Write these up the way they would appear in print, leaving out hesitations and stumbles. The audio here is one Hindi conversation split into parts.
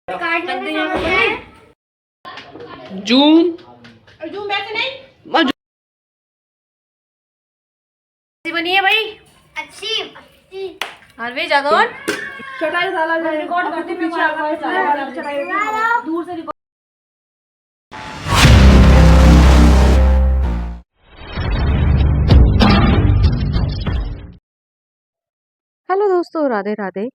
काटने का सामान क्या है? जूम जूम वैसे नहीं बनी है भाई अच्छी हरवे जादौन चटाई वाला रिकॉर्ड करते दूर से रिकॉर्ड। हेलो दोस्तों, राधे राधे।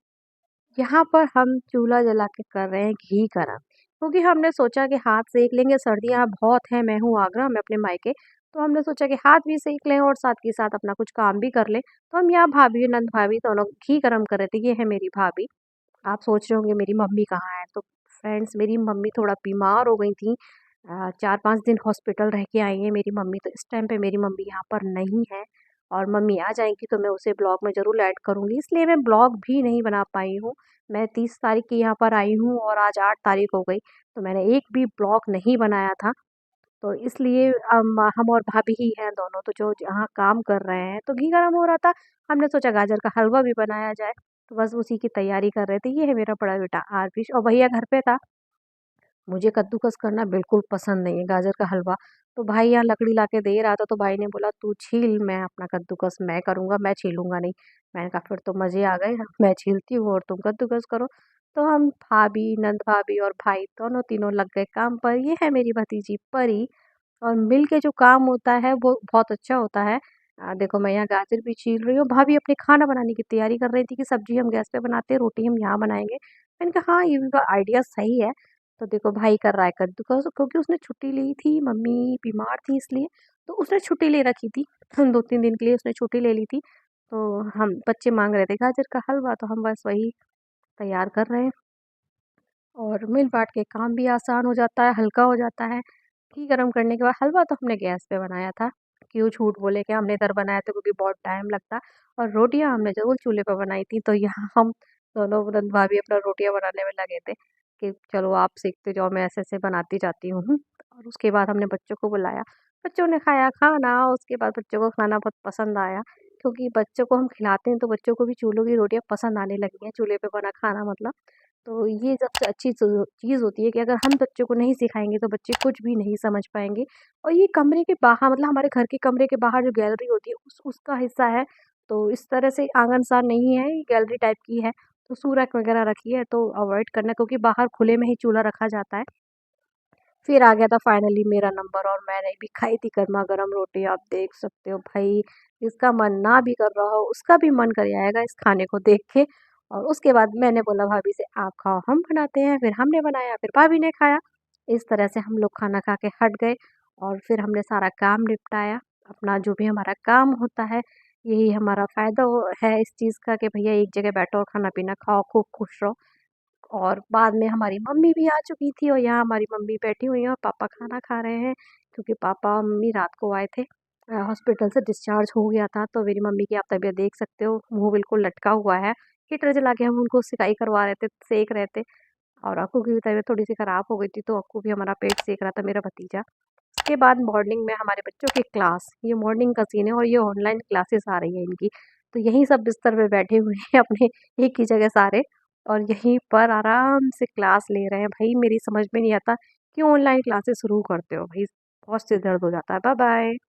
यहाँ पर हम चूल्हा जला के कर रहे हैं घी गरम, क्योंकि हमने सोचा कि हाथ सेक लेंगे। सर्दियाँ बहुत हैं, मैं हूँ आगरा में अपने मायके, तो हमने सोचा कि हाथ भी सेक लें और साथ के साथ अपना कुछ काम भी कर लें। तो हम यहाँ भाभी नंद भाभी दोनों घी गरम कर रहे थे। ये है मेरी भाभी। आप सोच रहे होंगे मेरी मम्मी कहाँ है। तो फ्रेंड्स, मेरी मम्मी थोड़ा बीमार हो गई थी। 4-5 दिन हॉस्पिटल रह के आई है मेरी मम्मी। तो इस टाइम पे मेरी मम्मी यहाँ पर नहीं है, और मम्मी आ जाएंगी तो मैं उसे ब्लॉग में ज़रूर ऐड करूँगी। इसलिए मैं ब्लॉग भी नहीं बना पाई हूँ। मैं 30 तारीख की यहाँ पर आई हूँ और आज 8 तारीख हो गई, तो मैंने एक भी ब्लॉग नहीं बनाया था। तो इसलिए हम और भाभी ही हैं दोनों, तो जो जहाँ काम कर रहे हैं। तो घी गरम हो रहा था, हमने सोचा गाजर का हलवा भी बनाया जाए, तो बस उसी की तैयारी कर रहे थे। ये है मेरा बड़ा बेटा आरविश, और भैया घर पे था। मुझे कद्दूकस करना बिल्कुल पसंद नहीं है, गाजर का हलवा। तो भाई यहाँ लकड़ी ला के दे रहा था, तो भाई ने बोला तू छील, मैं अपना कद्दूकस मैं करूँगा, मैं छीलूंगा नहीं। मैंने कहा फिर तो मज़े आ गए, मैं छीलती हूँ और तुम कद्दूकस करो। तो हम भाभी नंद भाभी और भाई दोनों तीनों लग गए काम पर। ये है मेरी भतीजी परी, और मिल के जो काम होता है वो बहुत अच्छा होता है। देखो, मैं यहाँ गाजर भी छील रही हूँ, भाभी अपने खाना बनाने की तैयारी कर रही थी कि सब्जी हम गैस पे बनाते हैं, रोटी हम यहाँ बनाएंगे। मैंने कहा हाँ, ये भी आइडिया सही है। तो देखो, भाई कर रहा है कद्दूकस, क्योंकि उसने छुट्टी ली थी, मम्मी बीमार थी इसलिए। तो उसने छुट्टी ले रखी थी 2-3 दिन के लिए उसने छुट्टी ले ली थी। तो हम बच्चे मांग रहे थे गाजर का हलवा, तो हम बस वही तैयार कर रहे हैं। और मिल बांट के काम भी आसान हो जाता है, हल्का हो जाता है। घी गरम करने के बाद हलवा तो हमने गैस पे बनाया था। क्यों झूठ बोले कि हमने इधर बनाया था, क्योंकि बहुत टाइम लगता। और रोटियां हमने जरूर चूल्हे पे बनाई थी। तो यहाँ हम दोनों नंद भाभी अपना रोटियां बनाने में लगे थे कि चलो आप सीखते जाओ, मैं ऐसे ऐसे बनाती जाती हूँ। और उसके बाद हमने बच्चों को बुलाया, बच्चों ने खाया खाना। उसके बाद बच्चों को खाना बहुत पसंद आया, क्योंकि बच्चों को हम खिलाते हैं तो बच्चों को भी चूल्हों की रोटियां पसंद आने लगी हैं, चूल्हे पे बना खाना मतलब। तो ये सबसे अच्छी चीज़ होती है कि अगर हम बच्चों को नहीं सिखाएंगे तो बच्चे कुछ भी नहीं समझ पाएंगे। और ये कमरे के बाहर, मतलब हमारे घर के कमरे के बाहर जो गैलरी होती है उसका हिस्सा है। तो इस तरह से आंगनसार नहीं है, ये गैलरी टाइप की है। तो सूरक वगैरह रखी है तो अवॉइड करना, क्योंकि बाहर खुले में ही चूल्हा रखा जाता है। फिर आ गया था फाइनली मेरा नंबर, और मैंने भी खाई थी गर्मा गर्म रोटी। आप देख सकते हो भाई, जिसका मन ना भी कर रहा हो उसका भी मन कर आएगा इस खाने को देख के। और उसके बाद मैंने बोला भाभी से आप खाओ, हम बनाते हैं। फिर हमने बनाया, फिर भाभी ने खाया। इस तरह से हम लोग खाना खा के हट गए, और फिर हमने सारा काम निपटाया। अपना जो भी हमारा काम होता है, यही हमारा फ़ायदा है इस चीज़ का कि भैया एक जगह बैठो और खाना पीना खाओ, खूब खुश रहो। और बाद में हमारी मम्मी भी आ चुकी थी, और यहाँ हमारी मम्मी बैठी हुई हैं और पापा खाना खा रहे हैं, क्योंकि पापा मम्मी रात को आए थे। हॉस्पिटल से डिस्चार्ज हो गया था, तो मेरी मम्मी की आप तबीयत देख सकते हो, मुंह बिल्कुल लटका हुआ है। हीटर जला के हम उनको सिकाई करवा रहे थे, सेक रहे थे। और अक्कू की भी तबीयत थोड़ी सी ख़राब हो गई थी, तो अक्कू भी हमारा पेट सेक रहा था, मेरा भतीजा। उसके बाद मॉर्निंग में हमारे बच्चों की क्लास, ये मॉर्निंग का सीन है, और ये ऑनलाइन क्लासेस आ रही है इनकी। तो यहीं सब बिस्तर पे बैठे हुए हैं अपने एक ही जगह सारे, और यहीं पर आराम से क्लास ले रहे हैं। भाई मेरी समझ में नहीं आता क्यों ऑनलाइन क्लासेस शुरू करते हो भाई, बहुत सिर दर्द हो जाता है। Bye bye.